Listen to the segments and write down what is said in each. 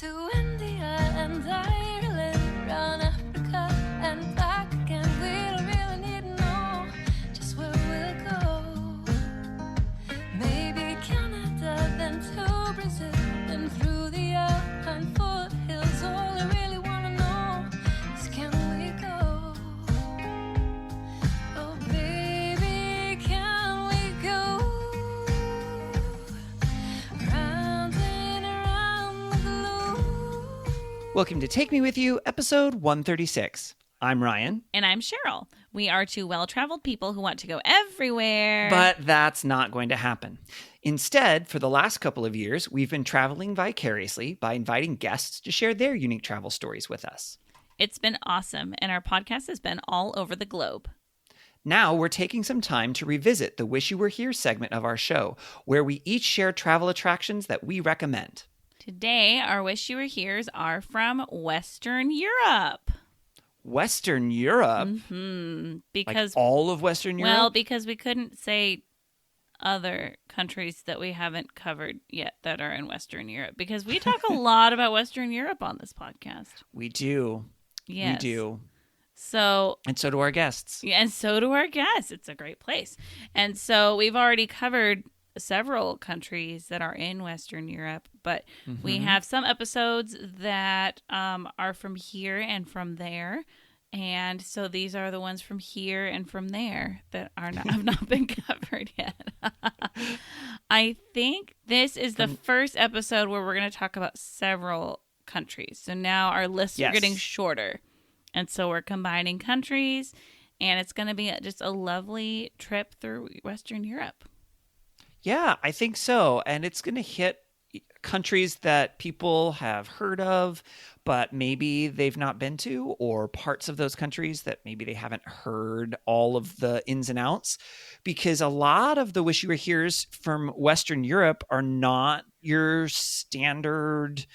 to India and Ireland, round Africa and back again. We don't really need to know just where we'll go. Maybe Canada, then to Brazil, then through the Alpine foothills. All I really want to know is, can we go? Oh baby, can we go? Round and around the globe. Welcome to Take Me With You, episode 136. I'm Ryan. And I'm Cheryl. We are two well-traveled people who want to go everywhere. But that's not going to happen. Instead, for the last couple of years, we've been traveling vicariously by inviting guests to share their unique travel stories with us. It's been awesome, and our podcast has been all over the globe. Now we're taking some time to revisit the Wish You Were Here segment of our show, where we each share travel attractions that we recommend. Today, our Wish You Were Heres are from Western Europe. Western Europe? Because like all of Western Europe? Well, because we couldn't say other countries that we haven't covered yet that are in Western Europe, because we talk a lot about Western Europe on this podcast. We do. Yes. We do. So, And so do our guests. yeah, and so do our guests. It's a great place. And so we've already covered several countries that are in Western Europe, but we have some episodes that are from here and from there. And so these are the ones from here and from there that are not, have not been covered yet. I think this is the first episode where we're going to talk about several countries. So now our lists are getting shorter. And so we're combining countries, and it's going to be just a lovely trip through Western Europe. Yeah, I think so. And it's going to hit countries that people have heard of, but maybe they've not been to, or parts of those countries that maybe they haven't heard all of the ins and outs. Because a lot of the Wish You Were Heres from Western Europe are not your standard,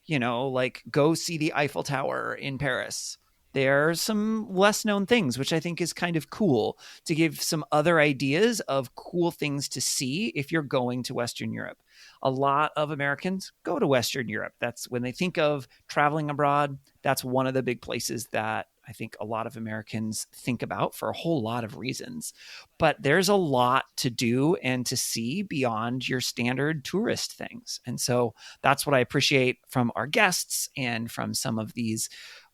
like go see the Eiffel Tower in Paris. There are some less known things, which I think is kind of cool to give some other ideas of cool things to see if you're going to Western Europe. A lot of Americans go to Western Europe. That's when they think of traveling abroad. That's one of the big places that I think a lot of Americans think about for a whole lot of reasons. But there's a lot to do and to see beyond your standard tourist things. And so that's what I appreciate from our guests and from some of these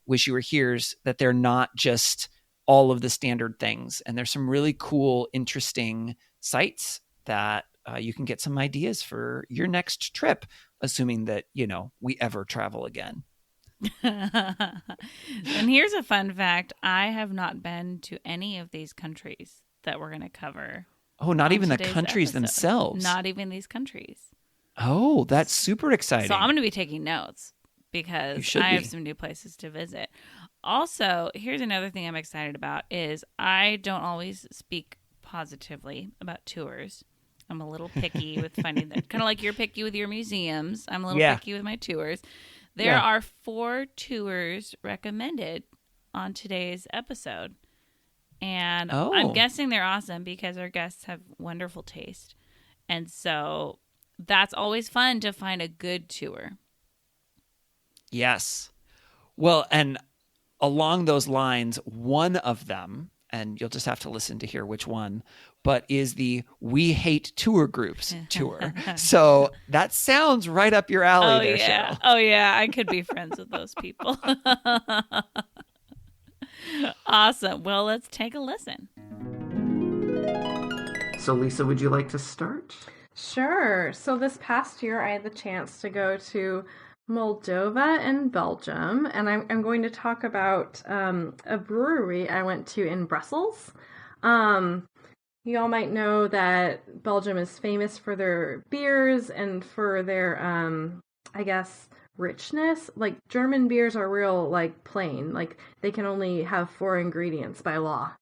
Wish You Were Here's, that they're not just all of the standard things. And there's some really cool, interesting sites that you can get some ideas for your next trip, assuming that, we ever travel again. And here's a fun fact. I have not been to any of these countries that we're going to cover. Oh, not even the today's countries episode. themselves. Not even these countries. Oh, that's super exciting. So I'm going to be taking notes, because I have some new places to visit. Also, here's another thing I'm excited about is I don't always speak positively about tours. I'm a little picky with finding that. Kind of like you're picky with your museums. I'm a little picky with my tours. There are 4 tours recommended on today's episode. And I'm guessing they're awesome because our guests have wonderful taste. And so that's always fun to find a good tour. Yes. Well, and along those lines, one of them, and you'll just have to listen to hear which one, but is the We Hate Tour Groups tour. So that sounds right up your alley Cheryl. Oh, yeah. I could be friends with those people. Awesome. Well, let's take a listen. So, Lisa, would you like to start? Sure. So this past year, I had the chance to go to Moldova and Belgium, and I'm going to talk about a brewery I went to in Brussels. You all might know that Belgium is famous for their beers and for their, richness. Like, German beers are real, plain. Like, they can only have 4 ingredients by law.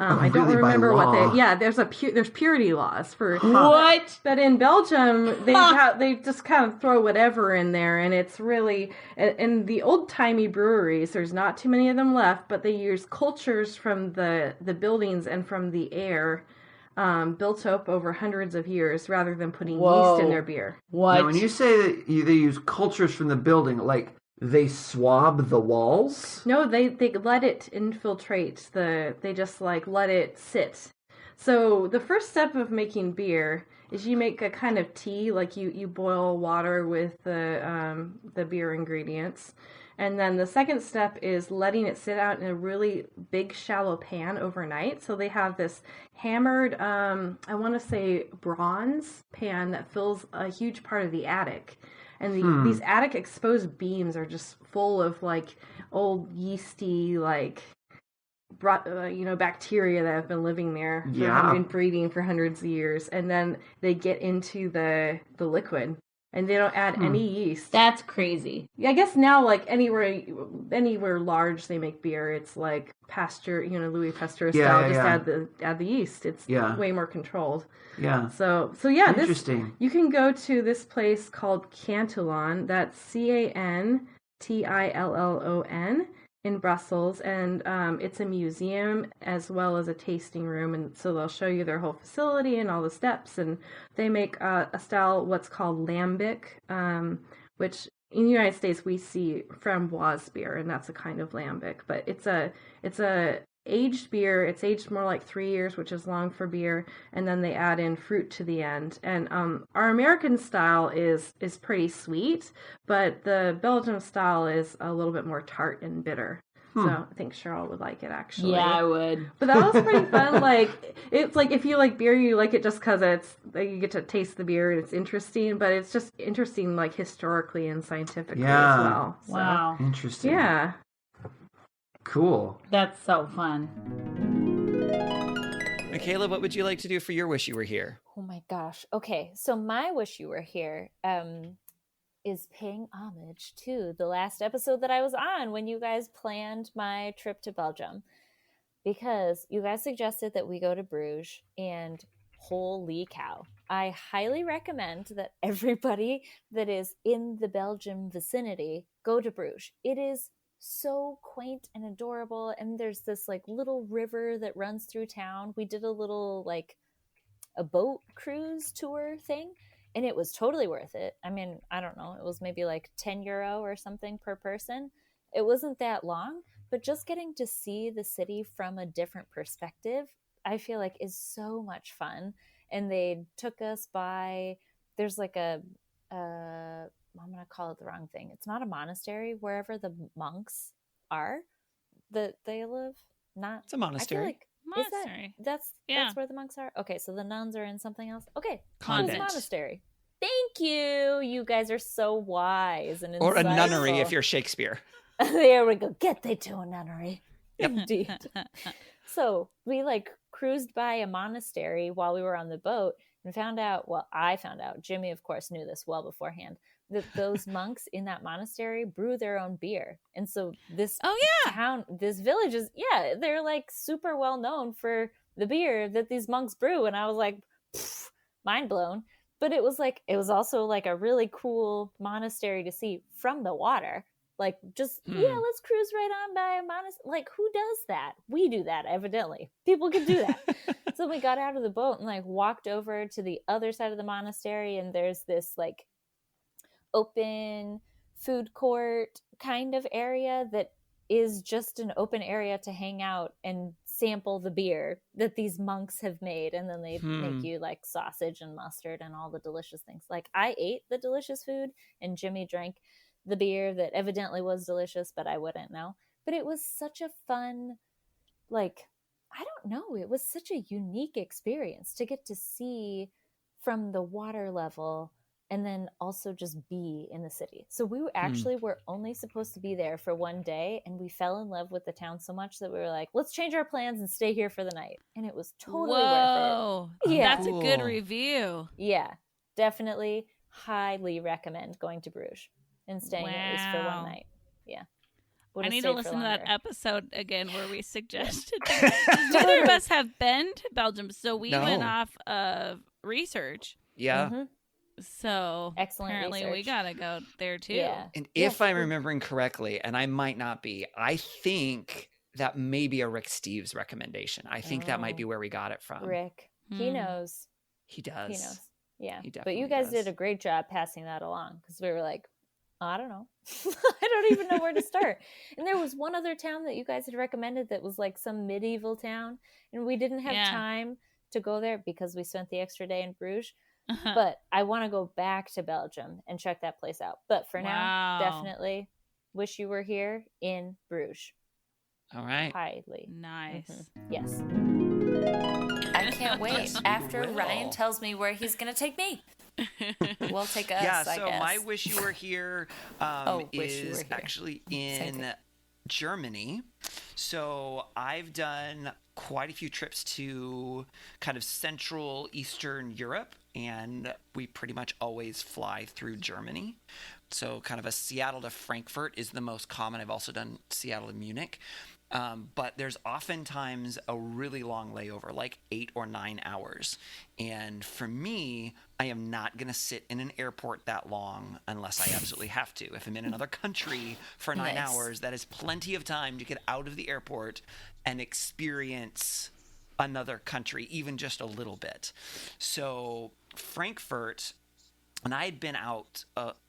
I don't remember what there's purity laws for what. But in Belgium, they just kind of throw whatever in there, and it's really in the old timey breweries. There's not too many of them left, but they use cultures from the buildings and from the air built up over hundreds of years rather than putting Whoa. yeast in their beer. What? Now, when you say that they use cultures from the building, like they swab the walls? No, they let it infiltrate they just like let it sit. So the first step of making beer is you make a kind of tea, like you boil water with the beer ingredients. And then the second step is letting it sit out in a really big, shallow pan overnight. So they have this hammered, I want to say bronze pan that fills a huge part of the attic. And these attic exposed beams are just full of like old yeasty, like, bacteria that have been living there and breeding for hundreds of years. And then they get into the liquid. And they don't add any yeast. That's crazy. Yeah, I guess now, like anywhere large they make beer, it's like Pasteur, Louis Pasteur style. Add the yeast. It's way more controlled. Yeah. So yeah, interesting. You can go to this place called Cantillon. That's Cantillon in Brussels, and it's a museum as well as a tasting room, and so they'll show you their whole facility and all the steps, and they make a style what's called lambic, which in the United States we see framboise beer, and that's a kind of lambic, but it's a aged beer. It's aged more like 3 years, which is long for beer, and then they add in fruit to the end. And our American style is pretty sweet, but the Belgian style is a little bit more tart and bitter. So I think Cheryl would like it, actually. Yeah, I would. But that was pretty fun. Like, it's like if you like beer, you like it just because you get to taste the beer and it's interesting. But it's just interesting, like historically and scientifically as well. So, wow. Interesting. Yeah. Cool. That's so fun. Michaela, what would you like to do for your Wish You Were Here? Oh my gosh. Okay, so my Wish You Were Here is paying homage to the last episode that I was on when you guys planned my trip to Belgium. Because you guys suggested that we go to Bruges, and holy cow. I highly recommend that everybody that is in the Belgium vicinity go to Bruges. It is so quaint and adorable, and there's this like little river that runs through town. We did a little like a boat cruise tour thing, and it was totally worth it. I mean, I don't know, it was maybe like €10 or something per person. It wasn't that long, but just getting to see the city from a different perspective, I feel like is so much fun. And they took us by, there's like I'm going to call it the wrong thing. It's not a monastery, wherever the monks are that they live. Not. It's a monastery. I feel like, Monastery. That's where the monks are? Okay, so the nuns are in something else? Okay. Convent. It's a monastery. Thank you. You guys are so wise and insightful. Or a nunnery if you're Shakespeare. There we go. Get thee to a nunnery. Yep. Indeed. So we like cruised by a monastery while we were on the boat and I found out, Jimmy of course knew this well beforehand, that those monks in that monastery brew their own beer. And so this town, this village is, they're like super well known for the beer that these monks brew. And I was like, mind blown. But it was also like a really cool monastery to see from the water. Like, just, let's cruise right on by a monastery. Like, who does that? We do that, evidently. People can do that. So we got out of the boat and, like, walked over to the other side of the monastery, and there's this, like, open food court kind of area that is just an open area to hang out and sample the beer that these monks have made. And then they make you, like, sausage and mustard and all the delicious things. Like, I ate the delicious food, and Jimmy drank the beer that evidently was delicious, but I wouldn't know. But it was such a fun, like, I don't know, it was such a unique experience to get to see from the water level and then also just be in the city. So we were only supposed to be there for one day, and we fell in love with the town so much that we were like, let's change our plans and stay here for the night. And it was totally worth it. Yeah. That's a good review. Yeah, definitely highly recommend going to Bruges and staying at least for one night. Yeah. I need to listen to that episode again where we suggested that. Neither of us have been to Belgium, so we went off of research. Yeah. Mm-hmm. So excellent apparently research. We gotta go there too. Yeah. And if I'm remembering correctly, and I might not be, I think that may be a Rick Steves recommendation. I think that might be where we got it from. Rick. He knows. He does. He knows. Yeah. He But you definitely guys does. did a great job passing that along because we were like, I don't know. I don't even know where to start. And there was one other town that you guys had recommended that was like some medieval town. And we didn't have time to go there because we spent the extra day in Bruges. But I want to go back to Belgium and check that place out. But for now, definitely wish you were here in Bruges. All right. Highly. Nice. Yes. I can't wait. Yes, we After will. Ryan tells me where he's going to take me. We'll take us, Yeah, I so guess. my Wish You Were Here Wish You Were is Here. actually Same in thing. Germany. So I've done quite a few trips to kind of Central Eastern Europe, and we pretty much always fly through Germany. So kind of a Seattle to Frankfurt is the most common. I've also done Seattle to Munich. But there's oftentimes a really long layover, like 8 or 9 hours. And for me, I am not going to sit in an airport that long unless I absolutely have to. If I'm in another country for 9 Nice. hours, that is plenty of time to get out of the airport and experience another country, even just a little bit. So Frankfurt... And I had been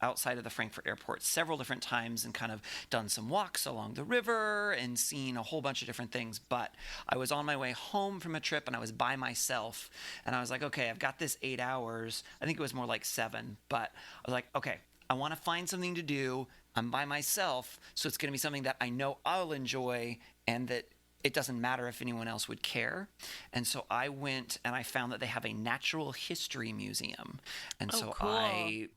outside of the Frankfurt airport several different times and kind of done some walks along the river and seen a whole bunch of different things. But I was on my way home from a trip and I was by myself. And I was like, okay, I've got this 8 hours. I think it was more like 7. But I was like, okay, I want to find something to do. I'm by myself. So it's going to be something that I know I'll enjoy and that it doesn't matter if anyone else would care. And so I went and I found that they have a natural history museum. And so cool. I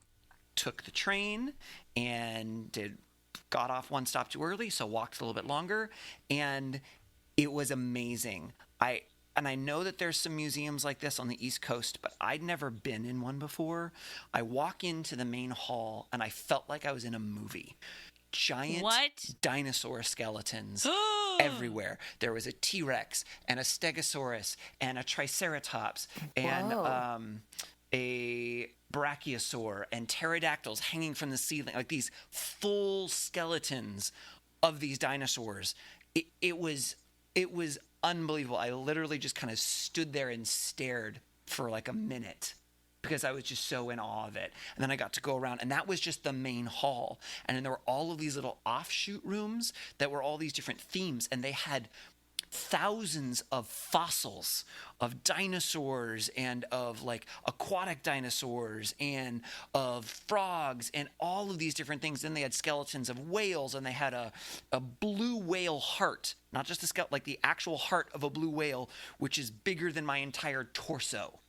took the train and got off one stop too early, so walked a little bit longer. And it was amazing. I know that there's some museums like this on the East Coast, but I'd never been in one before. I walk into the main hall and I felt like I was in a movie. Giant dinosaur skeletons everywhere. There was a T-Rex and a Stegosaurus and a Triceratops and a Brachiosaur and pterodactyls hanging from the ceiling, like these full skeletons of these dinosaurs. It was unbelievable. I literally just kind of stood there and stared for like a minute because I was just so in awe of it. And then I got to go around, and that was just the main hall. And then there were all of these little offshoot rooms that were all these different themes, and they had thousands of fossils of dinosaurs and of like aquatic dinosaurs and of frogs and all of these different things. Then they had skeletons of whales, and they had a blue whale heart, not just a skeleton, like the actual heart of a blue whale, which is bigger than my entire torso.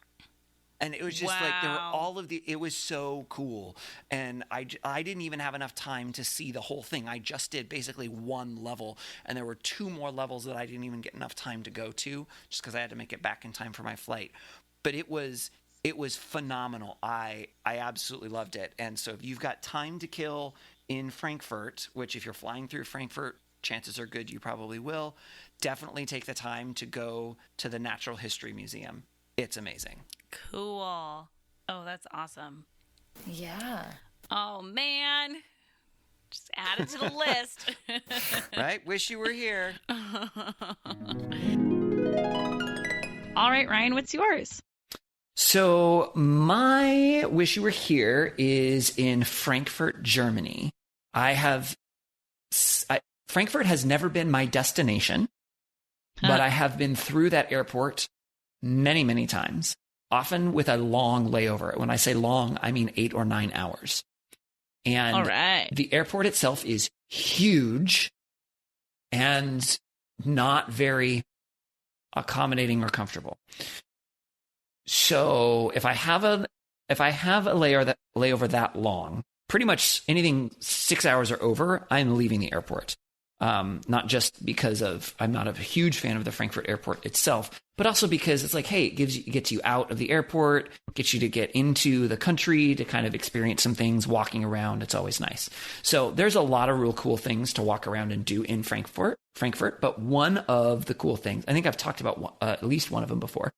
And it was just like there were all of it was so cool. And I didn't even have enough time to see the whole thing. I just did basically one level, and there were 2 more levels that I didn't even get enough time to go to just because I had to make it back in time for my flight. But it was phenomenal. I absolutely loved it. And so if you've got time to kill in Frankfurt, which if you're flying through Frankfurt, chances are good you probably will, definitely take the time to go to the Natural History Museum. It's amazing. Cool. Oh, that's awesome. Yeah. Oh, man. Just add it to the list. Right? Wish you were here. All right, Ryan, what's yours? So my Wish You Were Here is in Frankfurt, Germany. Frankfurt has never been my destination, but I have been through that airport many, many times, often with a long layover. When I say long, I mean 8 or 9 hours. And All right. the airport itself is huge and not very accommodating or comfortable. So if I have a layover that long, pretty much anything 6 hours or over, I'm leaving the airport. Not just because I'm not a huge fan of the Frankfurt airport itself, but also because it's like, hey, it gets you out of the airport, gets you to get into the country to kind of experience some things walking around. It's always nice. So there's a lot of real cool things to walk around and do in Frankfurt. But one of the cool things, I think I've talked about at least one of them before.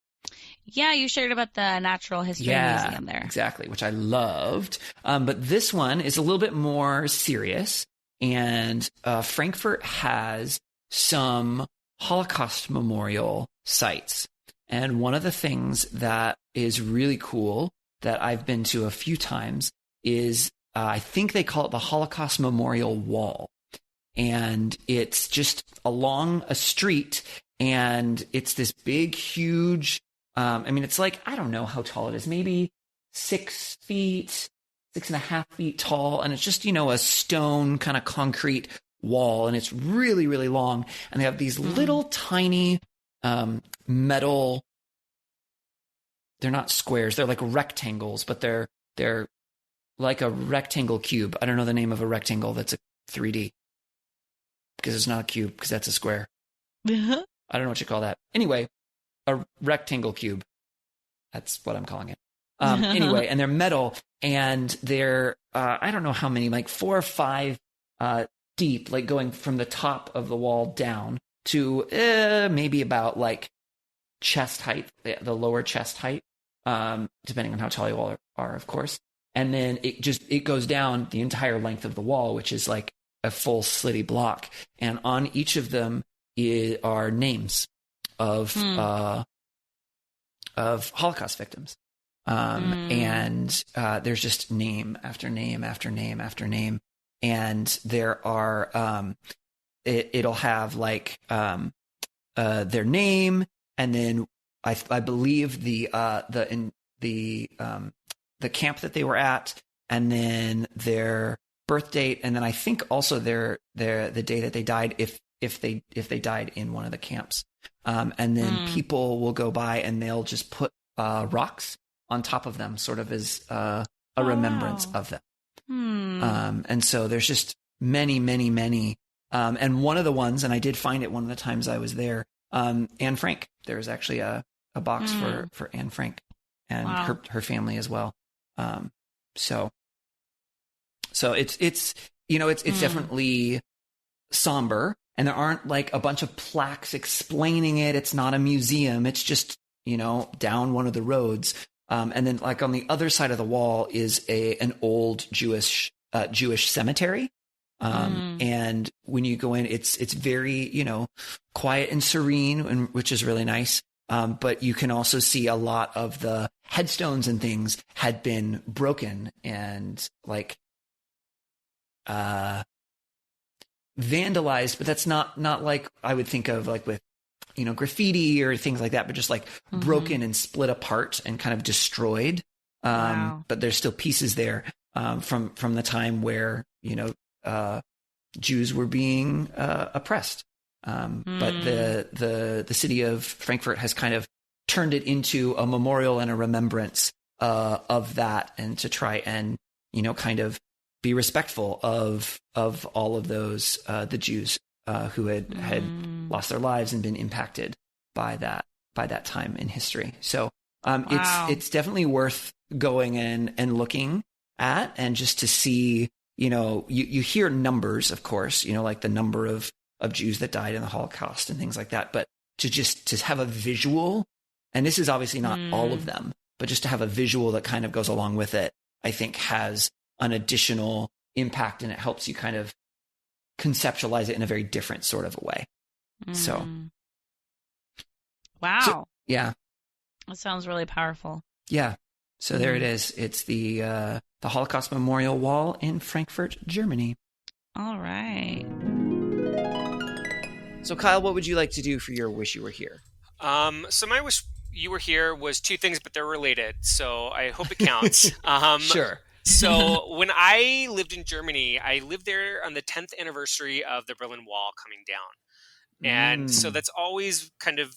Yeah, you shared about the Natural History Museum there. Exactly, which I loved. But this one is a little bit more serious. And Frankfurt has some Holocaust memorial sites. And one of the things that is really cool that I've been to a few times is I think they call it the Holocaust Memorial Wall. And it's just along a street, and it's this big, huge, it's like, I don't know how tall it is, maybe 6 feet, 6.5 feet tall. And it's just, a stone kind of concrete wall. And it's really, really long. And they have these little tiny metal, they're not squares, they're like rectangles, but they're like a rectangle cube. I don't know the name of a rectangle that's a 3D, because it's not a cube, because that's a square. I don't know what you call that. Anyway, a rectangle cube. That's what I'm calling it. Anyway, and they're metal, and they're, I don't know how many, like 4 or 5 deep, like going from the top of the wall down to maybe about like chest height, the lower chest height, depending on how tall you all are, of course. And then it goes down the entire length of the wall, which is like a full slitty block. And on each of them are names of Holocaust victims. And there's just name after name after name after name. And there are, it'll have like, their name, and then I believe the camp that they were at, and then their birth date, and then I think also the day that they died, if they died in one of the camps. And then people will go by and they'll just put rocks on top of them, sort of as a remembrance of them. And so there's just many, many, many. And one of the ones, and I did find it one of the times I was there, Anne Frank. There was actually a box for Anne Frank and her family as well. So it's definitely somber, and there aren't like a bunch of plaques explaining it. It's not a museum. It's just, down one of the roads. And then like on the other side of the wall is an old Jewish cemetery. And when you go in, it's very, quiet and serene, which is really nice. But you can also see a lot of the headstones and things had been broken and like, vandalized, but that's not like I would think of like with, graffiti or things like that, but just like broken and split apart and kind of destroyed. But there's still pieces there, from the time where, Jews were being, oppressed. But the city of Frankfurt has kind of turned it into a memorial and a remembrance, of that, and to try and, kind of be respectful of all of those, the Jews, who had lost their lives and been impacted by that time in history. So, it's definitely worth going in and looking at, and just to see, you hear numbers, of course, like the number of Jews that died in the Holocaust and things like that. But to have a visual, and this is obviously not all of them, but just to have a visual that kind of goes along with it, I think has an additional impact, and it helps you kind of conceptualize it in a very different sort of a way. So. Wow. So, yeah. That sounds really powerful. Yeah. So there it is. It's the Holocaust Memorial Wall in Frankfurt, Germany. All right. So Kyle, what would you like to do for your Wish You Were Here? So my Wish You Were Here was 2 things, but they're related. So I hope it counts. Sure. So when I lived in Germany, I lived there on the 10th anniversary of the Berlin Wall coming down. And so that's always kind of,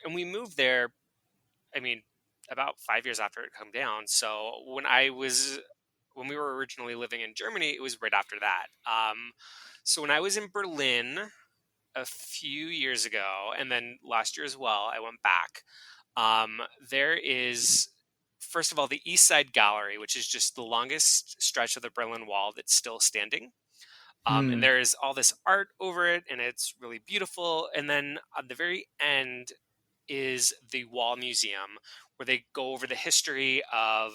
and we moved there, about 5 years after it come down. So when we were originally living in Germany, it was right after that. So when I was in Berlin a few years ago, and then last year as well, I went back. There is, first of all, the East Side Gallery, which is just the longest stretch of the Berlin Wall that's still standing. And there is all this art over it, and it's really beautiful. And then at the very end is the Wall Museum, where they go over the history of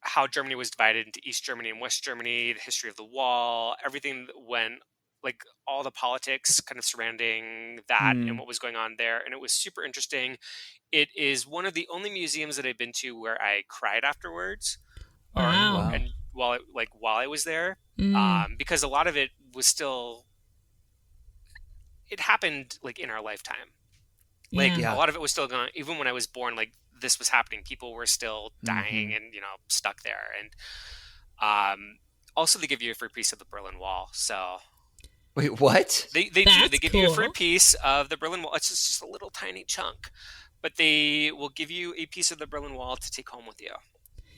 how Germany was divided into East Germany and West Germany, the history of the wall, everything that went like all the politics kind of surrounding that and what was going on there. And it was super interesting. It is one of the only museums that I've been to where I cried afterwards. Wow. And while I was there, because a lot of it was still, it happened like in our lifetime. Like a lot of it was still going, even when I was born, like this was happening. People were still dying and, stuck there. And also they give you a free piece of the Berlin Wall. So wait, what? They do. They give you a free piece of the Berlin Wall. It's just a little tiny chunk, but they will give you a piece of the Berlin Wall to take home with you.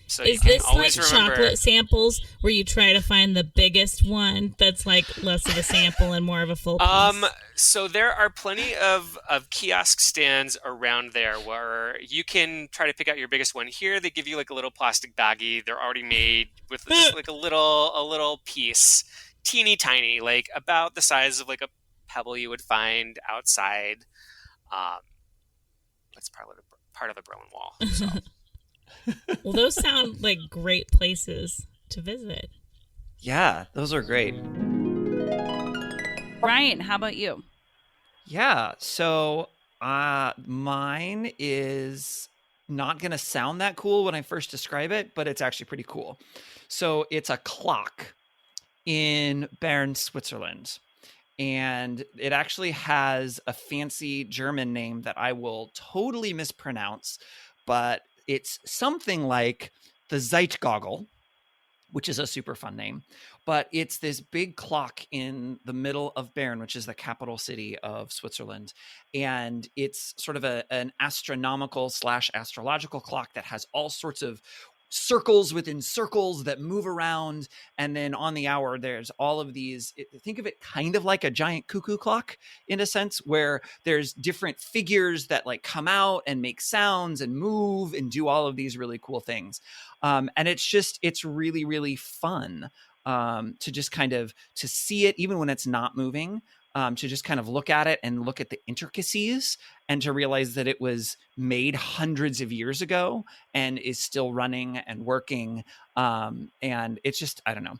So is this like chocolate samples where you try to find the biggest one that's like less of a sample and more of a full piece? So there are plenty of kiosk stands around there where you can try to pick out your biggest one. Here they give you like a little plastic baggie. They're already made with just like a little piece, teeny tiny, like about the size of like a pebble you would find outside. That's part of the Berlin Wall. So. Well, those sound like great places to visit. Yeah, those are great. Ryan, how about you? Yeah, so mine is not going to sound that cool when I first describe it, but it's actually pretty cool. So it's a clock in Bern, Switzerland. And it actually has a fancy German name that I will totally mispronounce, but it's something like the Zeitgogel, which is a super fun name. But it's this big clock in the middle of Bern, which is the capital city of Switzerland. And it's sort of an astronomical / astrological clock that has all sorts of circles within circles that move around. And then on the hour, there's all of these, think of it kind of like a giant cuckoo clock in a sense, where there's different figures that like come out and make sounds and move and do all of these really cool things. And it's really, really fun to just kind of to see it, even when it's not moving, to just kind of look at it and look at the intricacies and to realize that it was made hundreds of years ago and is still running and working. And it's just, I don't know.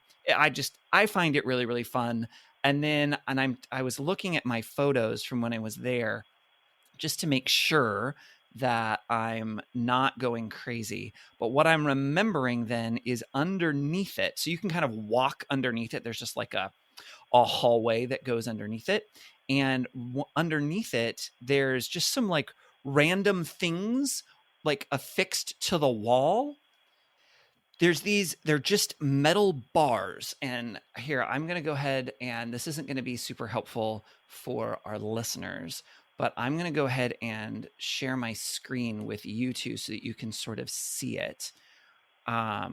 I find it really, really fun. And then, I was looking at my photos from when I was there just to make sure that I'm not going crazy. But what I'm remembering then is underneath it. So you can kind of walk underneath it. There's just like a hallway that goes underneath it. And underneath it, there's just some like random things like affixed to the wall. They're just metal bars. And here, I'm going to go ahead, and this isn't going to be super helpful for our listeners, but I'm going to go ahead and share my screen with you two so that you can sort of see it. Let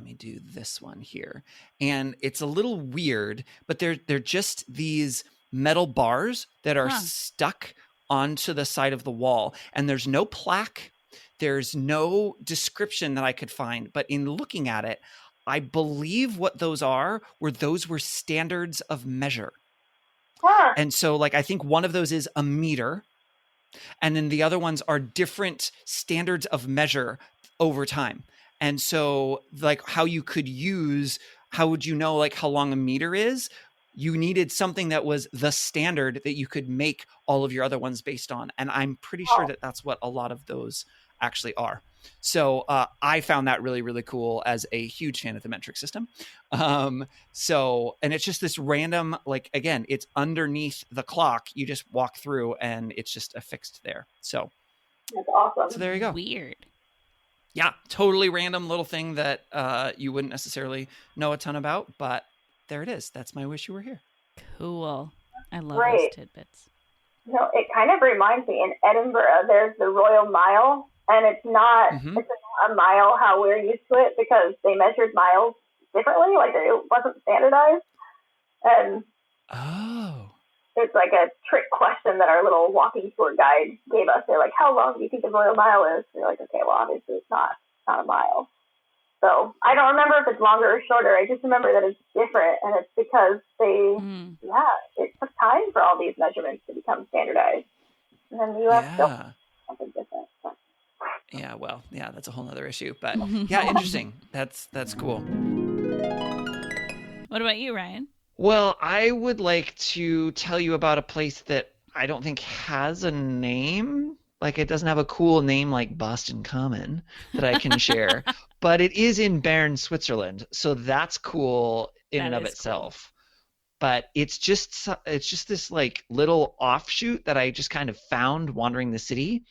me do this one here. And it's a little weird, but they're just these metal bars that are stuck onto the side of the wall. And there's no plaque. There's no description that I could find. But in looking at it, I believe what those were standards of measure. And so like, I think one of those is a meter. And then the other ones are different standards of measure over time. And so like how would you know like how long a meter is? You needed something that was the standard that you could make all of your other ones based on. And I'm pretty sure that that's what a lot of those actually are. So I found that really, really cool as a huge fan of the metric system. And it's just this random, like, again, it's underneath the clock. You just walk through and it's just affixed there. So that's awesome. So there you go. Weird. Yeah, totally random little thing that you wouldn't necessarily know a ton about, but there it is. That's my wish you were here. Cool. I love those tidbits. It kind of reminds me, in Edinburgh, there's the Royal Mile, and it's not a mile how we're used to it because they measured miles differently, like it wasn't standardized. And it's like a trick question that our little walking tour guide gave us. They're like, how long do you think the Royal Mile is? We're like, okay, well, obviously it's not a mile. So I don't remember if it's longer or shorter. I just remember that it's different, and it's because it took time for all these measurements to become standardized. And then the U.S. still something different. But. Yeah, well, yeah, that's a whole other issue. But yeah, interesting. That's cool. What about you, Ryan? Well, I would like to tell you about a place that I don't think has a name. Like it doesn't have a cool name like Boston Common that I can share, but it is in Bern, Switzerland. So that's cool in That and of is itself. But it's just this like little offshoot that I just kind of found wandering the city.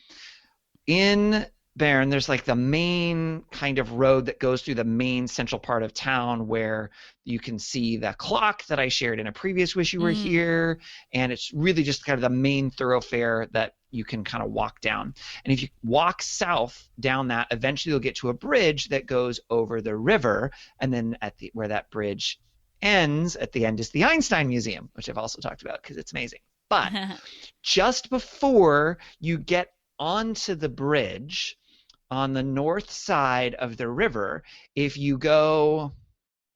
In Bern, there's like the main kind of road that goes through the main central part of town where you can see the clock that I shared in a previous Wish You Were Here. And it's really just kind of the main thoroughfare that you can kind of walk down. And if you walk south down that, eventually you'll get to a bridge that goes over the river. And then where that bridge ends, at the end is the Einstein Museum, which I've also talked about because it's amazing. But just before you get onto the bridge, on the north side of the river, if you're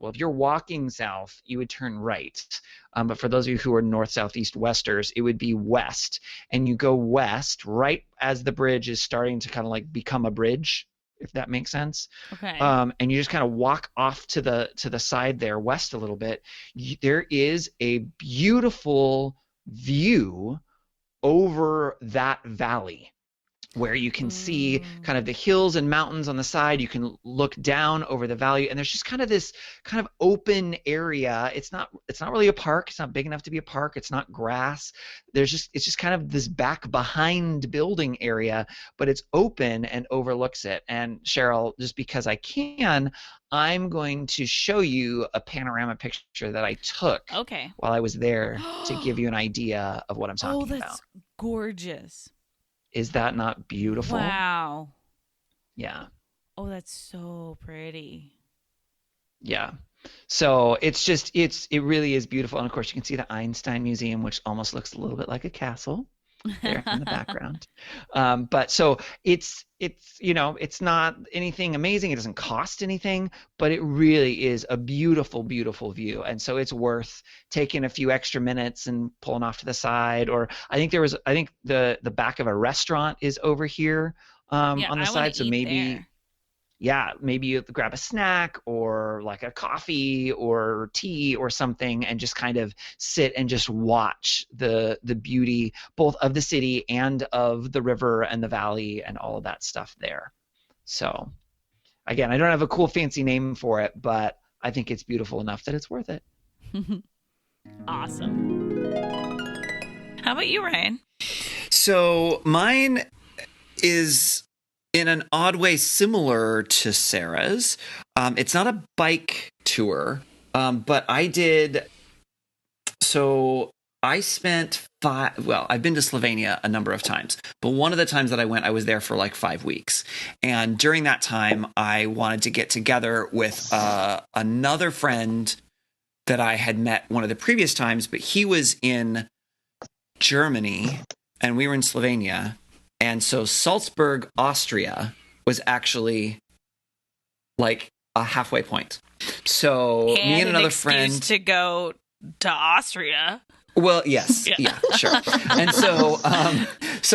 walking south, you would turn right. But for those of you who are north, south, east, westers, it would be west. And you go west right as the bridge is starting to kind of like become a bridge, if that makes sense. Okay. And you just kind of walk off to the side there, west a little bit. There is a beautiful view over that valley, where you can see kind of the hills and mountains on the side. You can look down over the valley, and there's just kind of this kind of open area. It's not really a park. It's not big enough to be a park. It's not grass. It's just kind of this back behind building area, but it's open and overlooks it. And Cheryl, just because I can, I'm going to show you a panorama picture that I took while I was there to give you an idea of what I'm talking about. Oh, that's gorgeous. Is that not beautiful? Wow. Yeah. Oh, that's so pretty. Yeah. So it really is beautiful. And of course you can see the Einstein Museum, which almost looks a little bit like a castle there in the background. But so it's not anything amazing. It doesn't cost anything, but it really is a beautiful, beautiful view. And so it's worth taking a few extra minutes and pulling off to the side. Or I think the back of a restaurant is over here on the side. So maybe there. Yeah, maybe you grab a snack or like a coffee or tea or something and just kind of sit and just watch the beauty both of the city and of the river and the valley and all of that stuff there. So again, I don't have a cool fancy name for it, but I think it's beautiful enough that it's worth it. Awesome. How about you, Ryan? So mine is in an odd way similar to Sarah's. It's not a bike tour, but I've been to Slovenia a number of times, but one of the times that I went, I was there for like 5 weeks. And during that time, I wanted to get together with another friend that I had met one of the previous times, but he was in Germany and we were in Slovenia. And so Salzburg, Austria was actually like a halfway point. So me and another friend to go to Austria. Well, yes. Yeah, sure. And so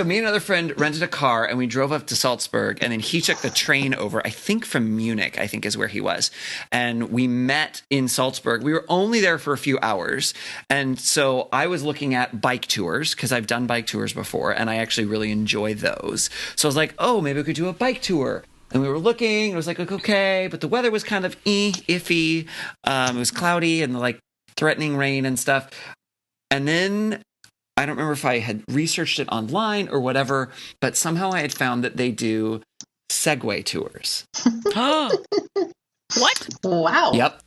me and another friend rented a car and we drove up to Salzburg, and then he took the train over, I think from Munich, I think is where he was. And we met in Salzburg. We were only there for a few hours. And so I was looking at bike tours because I've done bike tours before and I actually really enjoy those. So I was like, oh, maybe we could do a bike tour. And we were looking, it was like, okay, but the weather was kind of iffy. It was cloudy and like threatening rain and stuff. And then I don't remember if I had researched it online or whatever, but somehow I had found that they do Segway tours. What? Wow. Yep.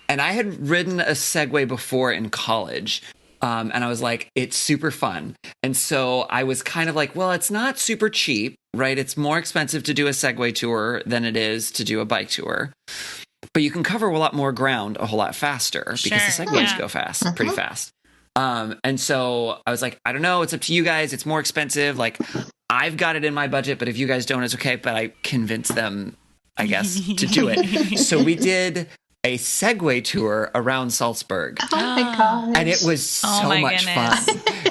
And I had ridden a Segway before in college. And I was like, it's super fun. And so I was kind of like, well, it's not super cheap, right? It's more expensive to do a Segway tour than it is to do a bike tour. But you can cover a lot more ground a whole lot faster because the Segways go fast, pretty fast. And so I was like, I don't know, it's up to you guys. It's more expensive. Like, I've got it in my budget, but if you guys don't, it's okay. But I convinced them, I guess, to do it. So we did a Segway tour around Salzburg. Oh my gosh. And it was so much fun.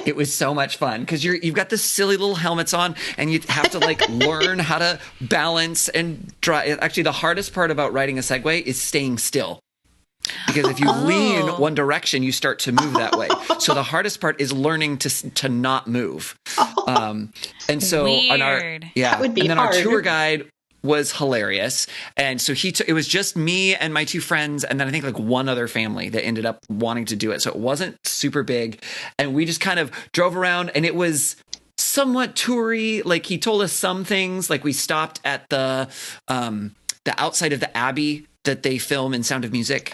It was so much fun because you've got this silly little helmets on and you have to like learn how to balance and drive. Actually, the hardest part about riding a Segway is staying still. Because if you lean one direction, you start to move that way. So the hardest part is learning to not move. And so on our That would be and then hard. our tour guide was hilarious. And so it was just me and my two friends, and then I think like one other family that ended up wanting to do it. So it wasn't super big. And we just kind of drove around, and it was somewhat toury. Like, he told us some things, like we stopped at the outside of the Abbey that they film in Sound of Music.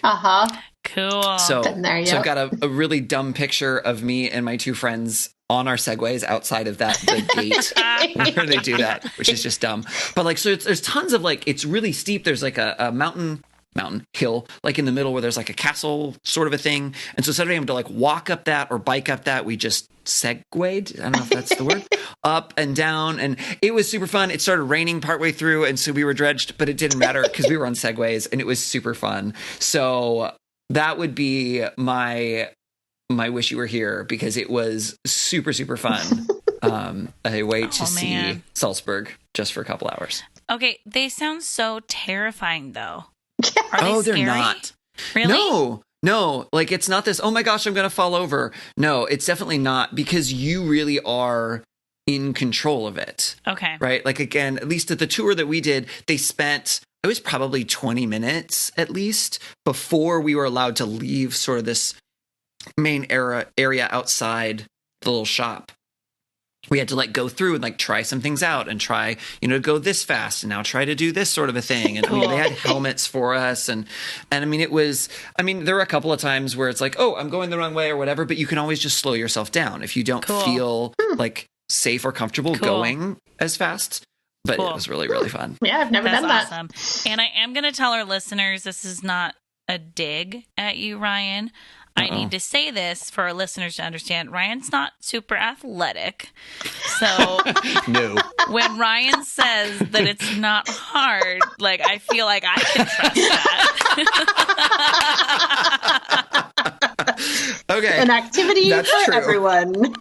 Cool. So there, I've got a really dumb picture of me and my two friends on our Segways outside of the gate where they do that, which is just dumb. But like, so there's tons of like, it's really steep. There's like a mountain hill, like in the middle where there's like a castle sort of a thing. And so instead of having to like walk up that or bike up that, we just segwayed. I don't know if that's the word. Up and down. And it was super fun. It started raining partway through. And so we were drenched, but it didn't matter because we were on Segways and it was super fun. So that would be my wish you were here, because it was super, super fun. I wait to see Salzburg just for a couple hours. Okay, they sound so terrifying, though. Are they they're scary? not. Really? No. Like, it's not this, oh my gosh, I'm going to fall over. No, it's definitely not, because you really are in control of it. Okay. Right? Like, again, at least at the tour that we did, it was probably 20 minutes at least before we were allowed to leave sort of this main area outside the little shop. We had to like go through and like try some things out and try, go this fast and now try to do this sort of a thing. And they had helmets for us. And I mean, there were a couple of times where it's like, oh, I'm going the wrong way or whatever, but you can always just slow yourself down if you don't feel like safe or comfortable going as fast. But it was really, really fun. Yeah, I've never done that. Awesome. And I am going to tell our listeners, this is not a dig at you, Ryan. I need to say this for our listeners to understand. Ryan's not super athletic. So no. When Ryan says that it's not hard, like, I feel like I can trust that. Okay. An activity That's for true. everyone.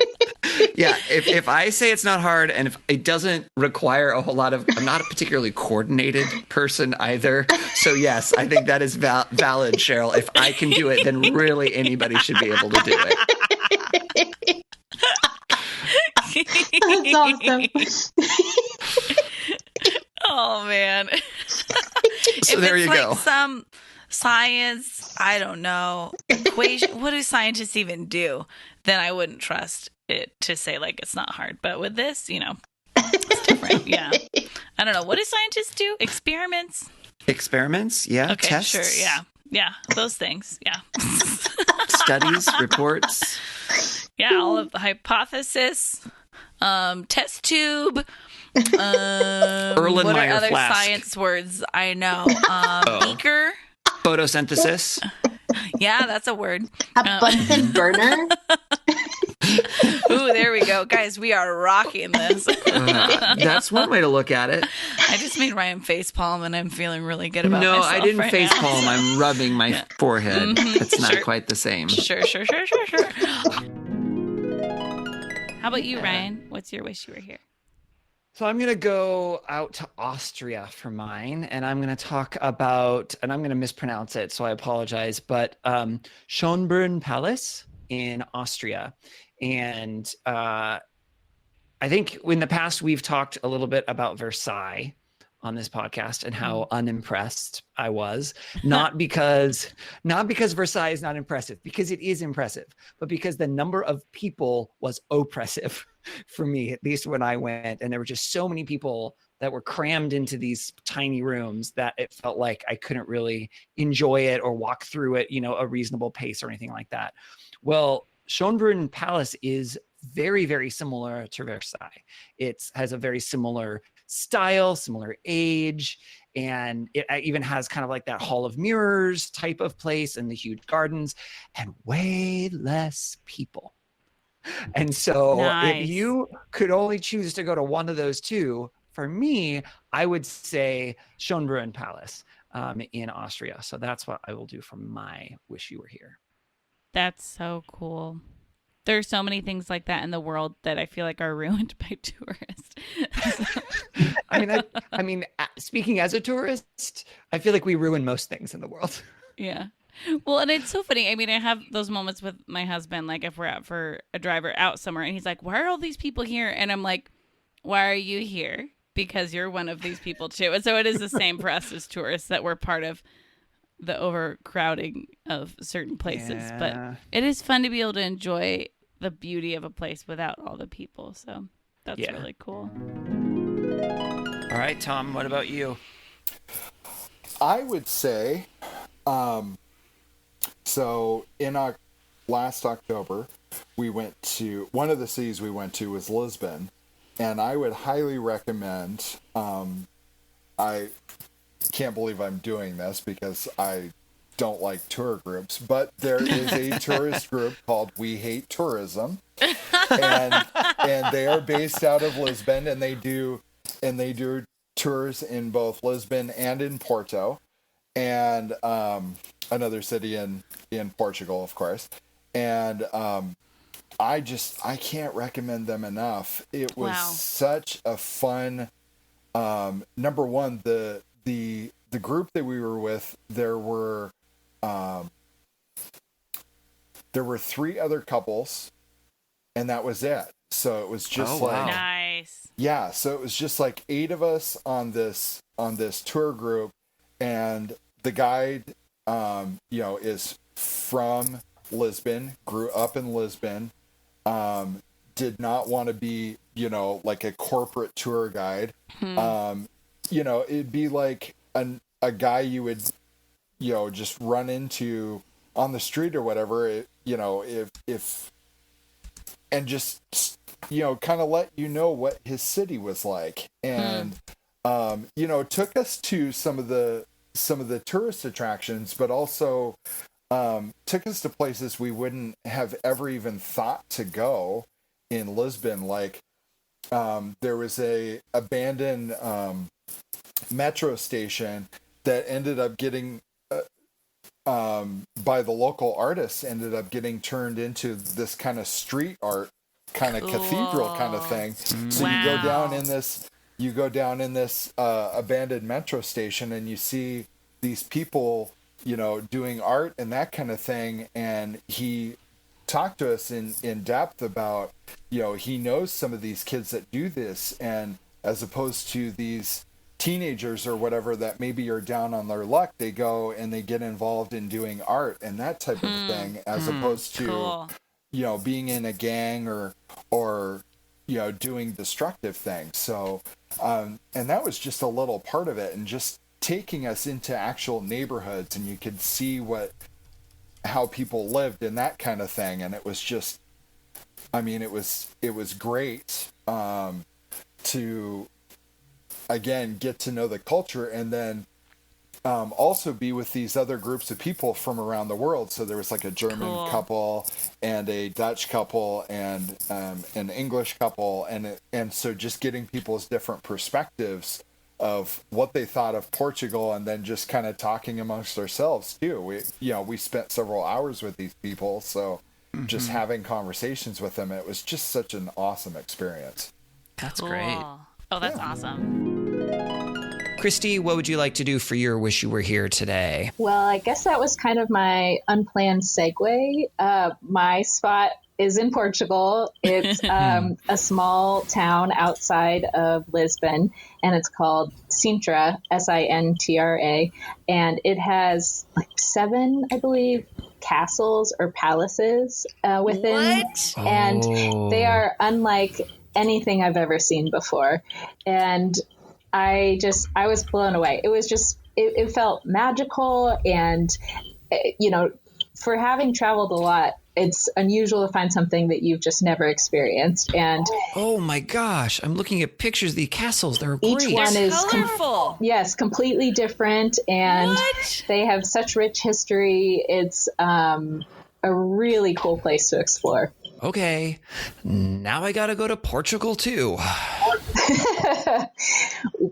Yeah, if I say it's not hard, and if it doesn't require a whole lot of, I'm not a particularly coordinated person either. So yes, I think that is valid, Cheryl. If I can do it, then really anybody should be able to do it. That's awesome. Oh man. So there you go. Some science, I don't know, equation, what do scientists even do? Then I wouldn't trust it to say like it's not hard. But with this, it's different. Yeah. I don't know. What do scientists do? Experiments? Yeah. Okay, Tests. sure. Yeah. Yeah. Those things. Yeah. Studies, reports. Yeah. All of the hypothesis, test tube. What are other flask. science words I know? Beaker. Photosynthesis. Yeah, that's a word. A Bunsen burner. Ooh, there we go. Guys, we are rocking this. That's one way to look at it. I just made Ryan facepalm, and I'm feeling really good about myself. No, I didn't right facepalm. now. I'm rubbing my forehead. It's not quite the same. Sure. How about you, Ryan? What's your wish you were here? So I'm going to go out to Austria for mine, and I'm going to talk about, and I'm going to mispronounce it, so I apologize, but Schönbrunn Palace in Austria. And I think in the past we've talked a little bit about Versailles on this podcast and how unimpressed I was, not because Versailles is not impressive, because it is impressive, but because the number of people was oppressive for me, at least when I went. And there were just so many people that were crammed into these tiny rooms that it felt like I couldn't really enjoy it or walk through it, a reasonable pace or anything like that. Well, Schönbrunn Palace is very, very similar to Versailles. It has a very similar style, similar age, and it even has kind of like that Hall of Mirrors type of place and the huge gardens, and way less people. And so if you could only choose to go to one of those two, for me, I would say Schönbrunn Palace in Austria. So that's what I will do for my wish you were here. That's so cool. There's so many things like that in the world that I feel like are ruined by tourists. I mean, speaking as a tourist, I feel like we ruin most things in the world. Yeah. Well, and it's so funny. I mean, I have those moments with my husband, like if we're out for a drive or out somewhere, and he's like, "Why are all these people here?" And I'm like, "Why are you here? Because you're one of these people too." And so it is the same for us as tourists, that we're part of the overcrowding of certain places. Yeah. But it is fun to be able to enjoy the beauty of a place without all the people. So that's really cool. All right, Tom, what about you? I would say, so in last October, we went to, one of the cities we went to was Lisbon, and I would highly recommend, I can't believe I'm doing this because I don't like tour groups, but there is a tourist group called We Hate Tourism, and they are based out of Lisbon, and they do tours in both Lisbon and in Porto, and another city in Portugal, of course. And I can't recommend them enough. It was such a fun. Number one, the group that we were with, there were 3 other couples, and that was it. So it was just nice. Yeah, so it was just like 8 of us on this tour group, and the guide, is from Lisbon, grew up in Lisbon, did not want to be, like a corporate tour guide. It'd be like a guy you would, just run into on the street or whatever, if and just, kind of let you know what his city was like. And, took us to some of the tourist attractions, but also took us to places we wouldn't have ever even thought to go in Lisbon. Like, there was a abandoned metro station that ended up getting, by the local artists, ended up getting turned into this kind of street art, kind of cathedral kind of thing. So you go down in this abandoned metro station, and you see these people, doing art and that kind of thing. And he talked to us in depth about, he knows some of these kids that do this, and as opposed to these teenagers or whatever that maybe are down on their luck, they go and they get involved in doing art and that type of thing, as opposed to being in a gang or doing destructive things. So and that was just a little part of it, and just taking us into actual neighborhoods, and you could see how people lived and that kind of thing. And it was just, it was great to again get to know the culture, and then also be with these other groups of people from around the world. So there was like a German couple and a Dutch couple and an English couple, and so just getting people's different perspectives of what they thought of Portugal, and then just kind of talking amongst ourselves too. We spent several hours with these people, so just having conversations with them, it was just such an awesome experience. That's great. Oh, that's awesome. Christy, what would you like to do for your Wish You Were Here today? Well, I guess that was kind of my unplanned segue. My spot is in Portugal. It's a small town outside of Lisbon, and it's called Sintra, Sintra, and it has like 7, I believe, castles or palaces within. What? And they are unlike anything I've ever seen before. And I was blown away. It was just, it felt magical. And, for having traveled a lot, it's unusual to find something that you've just never experienced. And oh my gosh, I'm looking at pictures of the castles. They're great. Each one is colorful. Yes, completely different, and they have such rich history. It's a really cool place to explore. Okay, now I gotta go to Portugal too.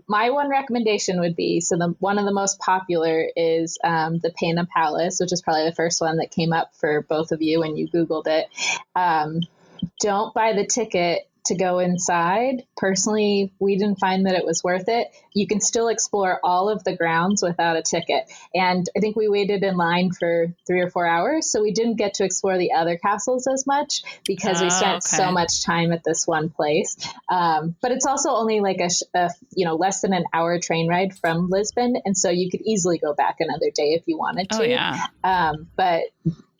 My one recommendation would be, one of the most popular is the Pena Palace, which is probably the first one that came up for both of you when you Googled it. Don't buy the ticket to go inside. Personally, we didn't find that it was worth it. You can still explore all of the grounds without a ticket. And I think we waited in line for 3 or 4 hours, so we didn't get to explore the other castles as much because we spent so much time at this one place. But it's also only like a less than an hour train ride from Lisbon, and so you could easily go back another day if you wanted to. Oh, yeah. But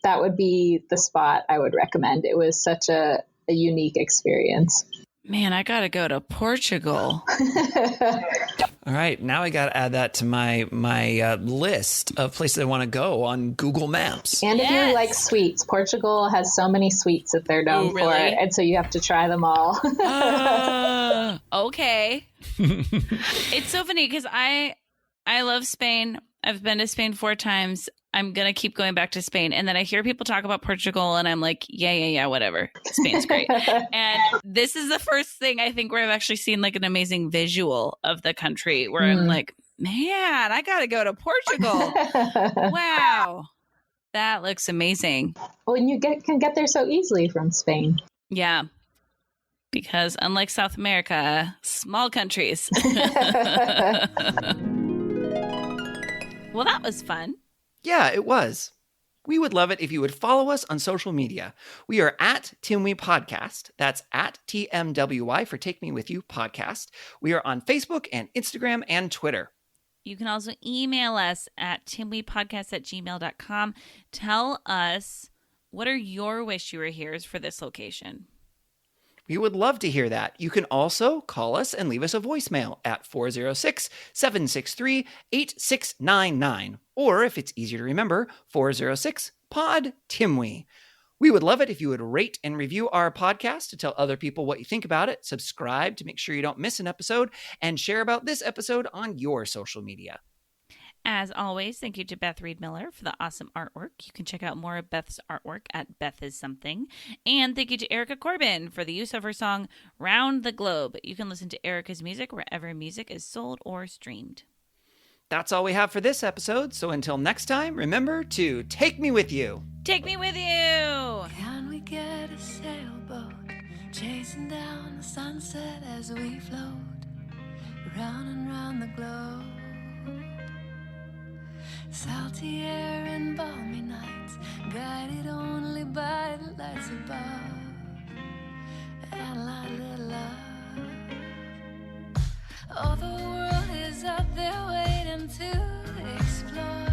that would be the spot I would recommend. It was such a unique experience. Man, I got to go to Portugal. All right, now I got to add that to my list of places I want to go on Google Maps. And if you like sweets, Portugal has so many sweets that they're known for, and so you have to try them all. Okay. It's so funny because I love Spain. I've been to Spain 4 times. I'm going to keep going back to Spain. And then I hear people talk about Portugal and I'm like, yeah, whatever. Spain's great. And this is the first thing I think where I've actually seen like an amazing visual of the country where I'm like, man, I got to go to Portugal. Wow. That looks amazing. Well, and you can get there so easily from Spain. Yeah. Because unlike South America, small countries. Well, that was fun. Yeah, it was. We would love it if you would follow us on social media. We are at Timwy Podcast. That's at TMWY for Take Me With You Podcast. We are on Facebook and Instagram and Twitter. You can also email us at timwypodcast@gmail.com. Tell us, what are your wish you were here's for this location? We would love to hear that. You can also call us and leave us a voicemail at 406-763-8699. Or if it's easier to remember, 406-POD-TIMWY. We would love it if you would rate and review our podcast to tell other people what you think about it, subscribe to make sure you don't miss an episode, and share about this episode on your social media. As always, thank you to Beth Reed Miller for the awesome artwork. You can check out more of Beth's artwork at Beth Is Something. And thank you to Erica Corbin for the use of her song Round the Globe. You can listen to Erica's music wherever music is sold or streamed. That's all we have for this episode. So until next time, remember to take me with you. Take me with you. Can we get a sailboat chasing down the sunset as we float round and round the globe? Salty air and balmy nights, guided only by the lights above, and a little love. Oh, the world is out there waiting to explore.